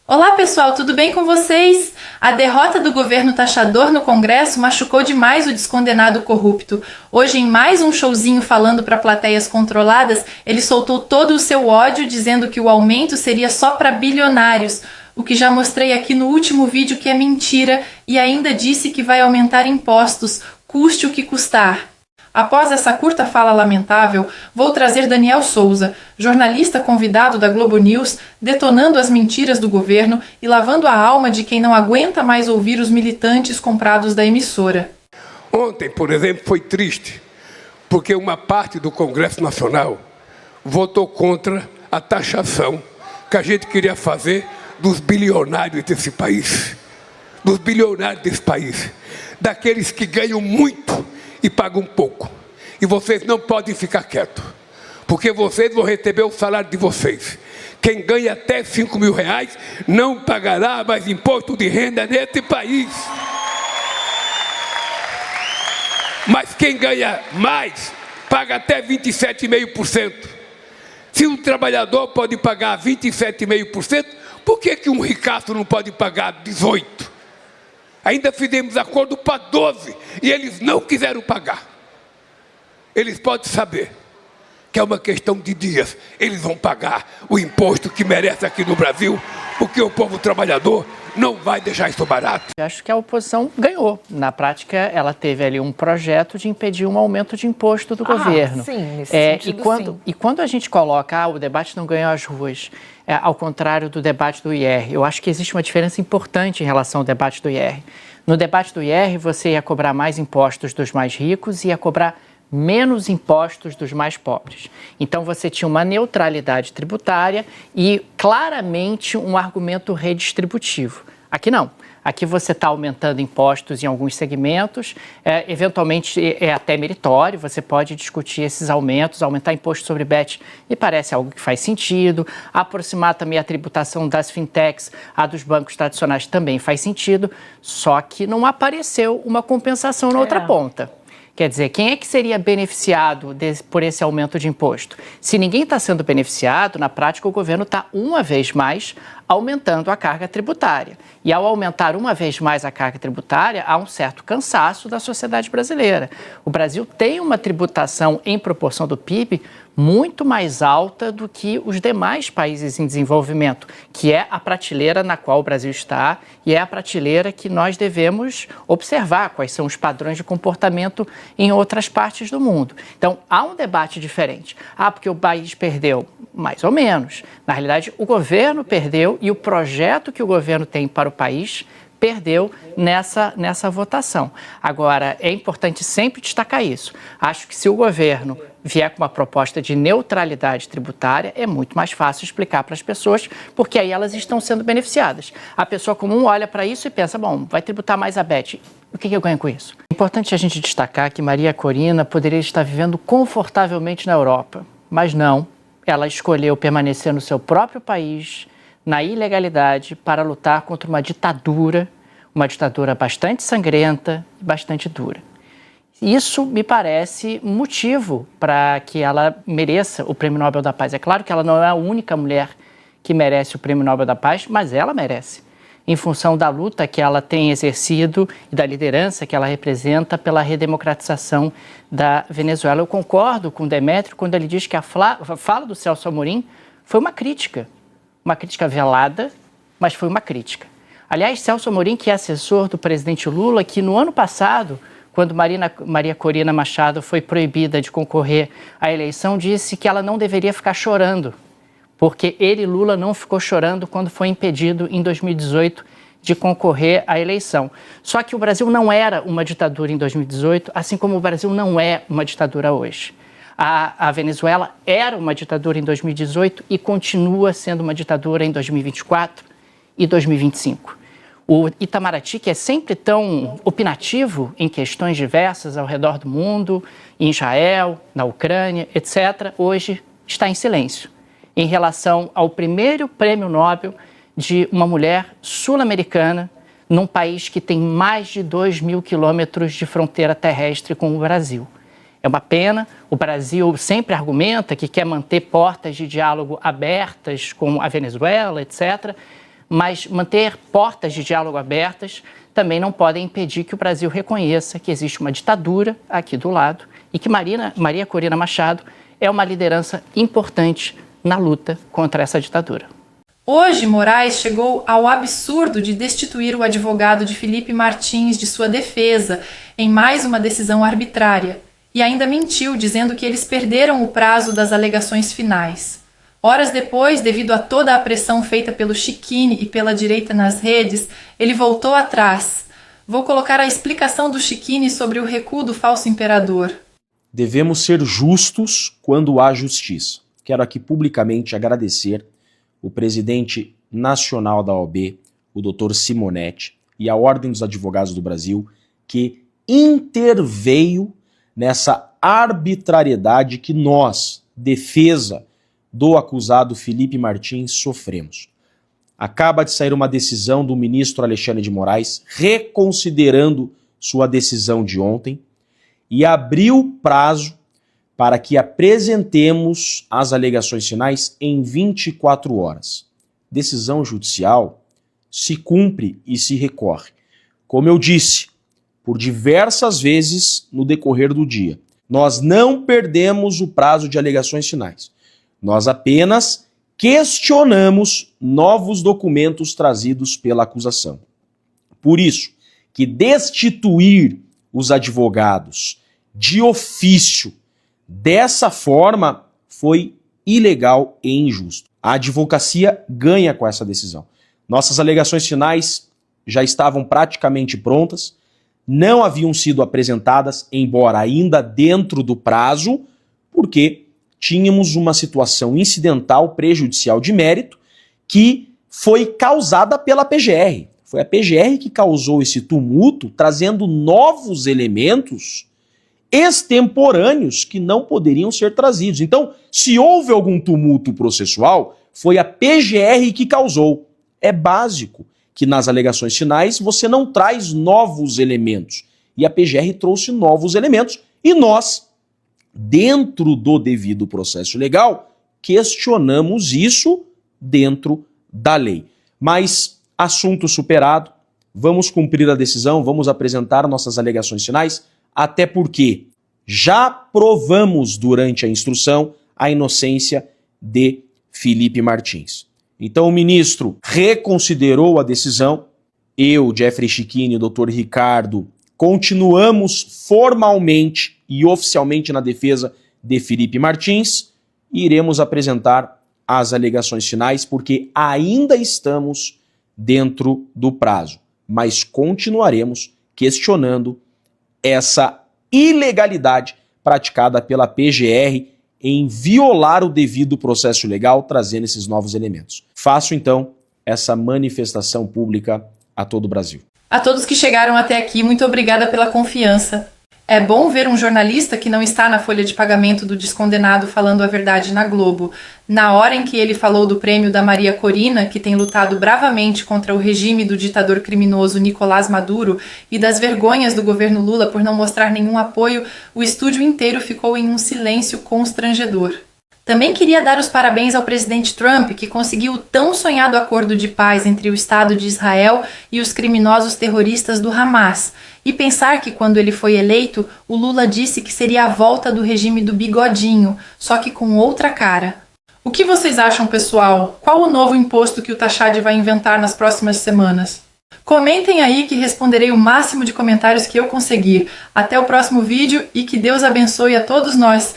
Olá pessoal, tudo bem com vocês? A derrota do governo taxador no Congresso machucou demais o descondenado corrupto. Hoje, em mais um showzinho falando para plateias controladas, ele soltou todo o seu ódio dizendo que o aumento seria só para bilionários, o que já mostrei aqui no último vídeo que é mentira, e ainda disse que vai aumentar impostos, custe o que custar. Após essa curta fala lamentável, vou trazer Daniel Souza, jornalista convidado da Globo News, detonando as mentiras do governo e lavando a alma de quem não aguenta mais ouvir os militantes comprados da emissora. Ontem, por exemplo, foi triste, porque uma parte do Congresso Nacional votou contra a taxação que a gente queria fazer dos bilionários desse país. Dos bilionários desse país. Daqueles que ganham muito e pagam pouco. E vocês não podem ficar quietos, porque vocês vão receber o salário de vocês. Quem ganha até 5 mil reais não pagará mais imposto de renda nesse país. Mas quem ganha mais, paga até 27,5%. Se um trabalhador pode pagar 27,5%, por que um ricaço não pode pagar 18%? Ainda fizemos acordo para 12% e eles não quiseram pagar. Eles podem saber que é uma questão de dias. Eles vão pagar o imposto que merece aqui no Brasil, porque o povo trabalhador não vai deixar isso barato. Eu acho que a oposição ganhou. Na prática, ela teve ali um projeto de impedir um aumento de imposto do governo. Sim, nesse sentido, sim. E quando a gente coloca, o debate não ganhou as ruas, ao contrário do debate do IR, eu acho que existe uma diferença importante em relação ao debate do IR. No debate do IR, você ia cobrar mais impostos dos mais ricos e ia cobrar menos impostos dos mais pobres. Então, você tinha uma neutralidade tributária e, claramente, um argumento redistributivo. Aqui não. Aqui você está aumentando impostos em alguns segmentos, eventualmente é até meritório, você pode discutir esses aumentos, aumentar imposto sobre bet, me parece algo que faz sentido, aproximar também a tributação das fintechs à dos bancos tradicionais também faz sentido, só que não apareceu uma compensação na outra ponta. Quer dizer, quem é que seria beneficiado por esse aumento de imposto? Se ninguém está sendo beneficiado, na prática o governo está, uma vez mais, aumentando a carga tributária. E ao aumentar uma vez mais a carga tributária, há um certo cansaço da sociedade brasileira. O Brasil tem uma tributação em proporção do PIB muito mais alta do que os demais países em desenvolvimento, que é a prateleira na qual o Brasil está e é a prateleira que nós devemos observar quais são os padrões de comportamento em outras partes do mundo. Então, há um debate diferente. Porque o país perdeu? Mais ou menos. Na realidade, o governo perdeu e o projeto que o governo tem para o país perdeu nessa votação. Agora, é importante sempre destacar isso. Acho que se o governo vier com uma proposta de neutralidade tributária, é muito mais fácil explicar para as pessoas, porque aí elas estão sendo beneficiadas. A pessoa comum olha para isso e pensa, bom, vai tributar mais a bet. O que eu ganho com isso? É importante a gente destacar que Maria Corina poderia estar vivendo confortavelmente na Europa, mas não. Ela escolheu permanecer no seu próprio país, na ilegalidade, para lutar contra uma ditadura bastante sangrenta e bastante dura. Isso me parece motivo para que ela mereça o Prêmio Nobel da Paz. É claro que ela não é a única mulher que merece o Prêmio Nobel da Paz, mas ela merece, em função da luta que ela tem exercido e da liderança que ela representa pela redemocratização da Venezuela. Eu concordo com o Demétrio quando ele diz que a fala do Celso Amorim foi uma crítica velada, mas foi uma crítica. Aliás, Celso Amorim, que é assessor do presidente Lula, que no ano passado, quando Maria Corina Machado foi proibida de concorrer à eleição, disse que ela não deveria ficar chorando, porque Lula, não ficou chorando quando foi impedido em 2018 de concorrer à eleição. Só que o Brasil não era uma ditadura em 2018, assim como o Brasil não é uma ditadura hoje. A Venezuela era uma ditadura em 2018 e continua sendo uma ditadura em 2024 e 2025. O Itamaraty, que é sempre tão opinativo em questões diversas ao redor do mundo, em Israel, na Ucrânia, etc., hoje está em silêncio em relação ao primeiro prêmio Nobel de uma mulher sul-americana num país que tem mais de 2.000 quilômetros de fronteira terrestre com o Brasil. É uma pena, o Brasil sempre argumenta que quer manter portas de diálogo abertas com a Venezuela, etc., Mas manter portas de diálogo abertas também não podem impedir que o Brasil reconheça que existe uma ditadura aqui do lado e que Maria Corina Machado é uma liderança importante na luta contra essa ditadura. Hoje, Moraes chegou ao absurdo de destituir o advogado de Felipe Martins de sua defesa em mais uma decisão arbitrária e ainda mentiu dizendo que eles perderam o prazo das alegações finais. Horas depois, devido a toda a pressão feita pelo Chiquini e pela direita nas redes, ele voltou atrás. Vou colocar a explicação do Chiquini sobre o recuo do falso imperador. Devemos ser justos quando há justiça. Quero aqui publicamente agradecer o presidente nacional da OAB, o Dr. Simonetti, e a Ordem dos Advogados do Brasil, que interveio nessa arbitrariedade que nós, defesa do acusado Felipe Martins, sofremos. Acaba de sair uma decisão do ministro Alexandre de Moraes reconsiderando sua decisão de ontem e abriu prazo para que apresentemos as alegações finais em 24 horas. Decisão judicial se cumpre e se recorre. Como eu disse, por diversas vezes no decorrer do dia, nós não perdemos o prazo de alegações finais. Nós apenas questionamos novos documentos trazidos pela acusação. Por isso, que destituir os advogados de ofício dessa forma foi ilegal e injusto. A advocacia ganha com essa decisão. Nossas alegações finais já estavam praticamente prontas, não haviam sido apresentadas, embora ainda dentro do prazo, porque tínhamos uma situação incidental prejudicial de mérito que foi causada pela PGR. Foi a PGR que causou esse tumulto, trazendo novos elementos extemporâneos que não poderiam ser trazidos. Então, se houve algum tumulto processual, foi a PGR que causou. É básico que nas alegações finais você não traz novos elementos. E a PGR trouxe novos elementos e nós, dentro do devido processo legal, questionamos isso dentro da lei. Mas, assunto superado, vamos cumprir a decisão, vamos apresentar nossas alegações finais, até porque já provamos durante a instrução a inocência de Felipe Martins. Então o ministro reconsiderou a decisão, eu, Jeffrey Chiquini e o Dr. Ricardo continuamos formalmente e oficialmente na defesa de Felipe Martins e iremos apresentar as alegações finais porque ainda estamos dentro do prazo, mas continuaremos questionando essa ilegalidade praticada pela PGR em violar o devido processo legal, trazendo esses novos elementos. Faço, então, essa manifestação pública a todo o Brasil. A todos que chegaram até aqui, muito obrigada pela confiança. É bom ver um jornalista que não está na folha de pagamento do descondenado falando a verdade na Globo. Na hora em que ele falou do prêmio da Maria Corina, que tem lutado bravamente contra o regime do ditador criminoso Nicolás Maduro e das vergonhas do governo Lula por não mostrar nenhum apoio, o estúdio inteiro ficou em um silêncio constrangedor. Também queria dar os parabéns ao presidente Trump, que conseguiu o tão sonhado acordo de paz entre o Estado de Israel e os criminosos terroristas do Hamas. E pensar que quando ele foi eleito, o Lula disse que seria a volta do regime do bigodinho, só que com outra cara. O que vocês acham, pessoal? Qual o novo imposto que o Tachad vai inventar nas próximas semanas? Comentem aí que responderei o máximo de comentários que eu conseguir. Até o próximo vídeo e que Deus abençoe a todos nós.